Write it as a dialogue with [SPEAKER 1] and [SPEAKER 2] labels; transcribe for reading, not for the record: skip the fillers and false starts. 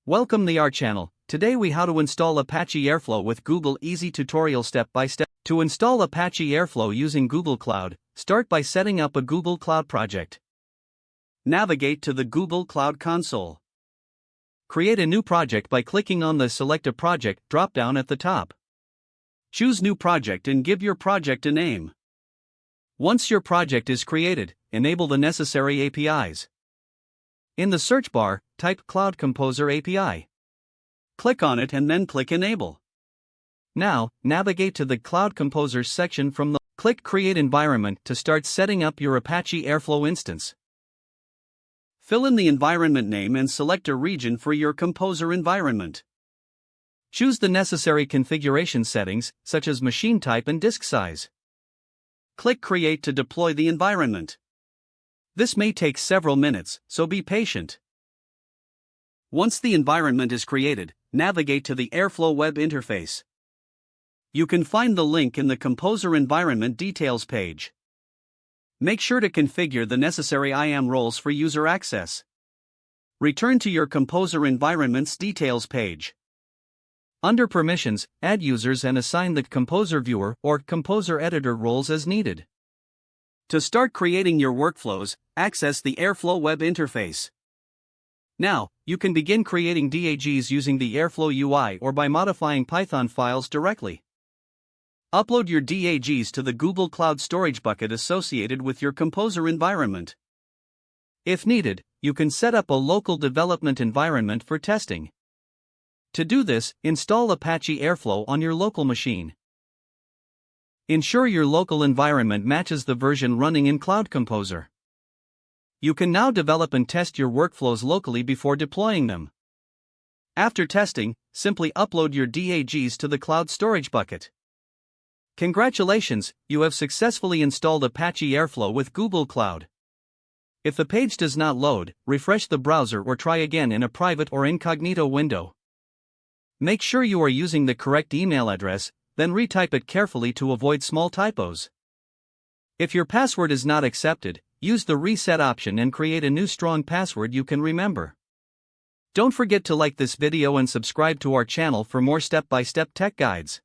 [SPEAKER 1] Welcome to our channel. Today we how to install Apache Airflow with Google Easy tutorial step by step. To install Apache Airflow using Google Cloud, start by setting up a Google Cloud project. Navigate to the Google Cloud console. Create a new project by clicking on the Select a Project drop-down at the top. Choose New Project and give your project a name. Once your project is created, enable the necessary APIs. In the search bar, type Cloud Composer API. Click on it and then click Enable. Now, navigate to the Cloud Composer section from the click Create Environment to start setting up your Apache Airflow instance. Fill in the environment name and select a region for your Composer environment. Choose the necessary configuration settings, such as machine type and disk size. Click Create to deploy the environment. This may take several minutes, so be patient. Once the environment is created, navigate to the Airflow web interface. You can find the link in the Composer Environment Details page. Make sure to configure the necessary IAM roles for user access. Return to your Composer Environment's Details page. Under Permissions, add users and assign the Composer Viewer or Composer Editor roles as needed. To start creating your workflows, access the Airflow web interface. Now, you can begin creating DAGs using the Airflow UI or by modifying Python files directly. Upload your DAGs to the Google Cloud Storage bucket associated with your Composer environment. If needed, you can set up a local development environment for testing. To do this, install Apache Airflow on your local machine. Ensure your local environment matches the version running in Cloud Composer. You can now develop and test your workflows locally before deploying them. After testing, simply upload your DAGs to the cloud storage bucket. Congratulations, you have successfully installed Apache Airflow with Google Cloud. If the page does not load, refresh the browser or try again in a private or incognito window. Make sure you are using the correct email address, then retype it carefully to avoid small typos. If your password is not accepted, use the reset option and create a new strong password you can remember. Don't forget to like this video and subscribe to our channel for more step-by-step tech guides.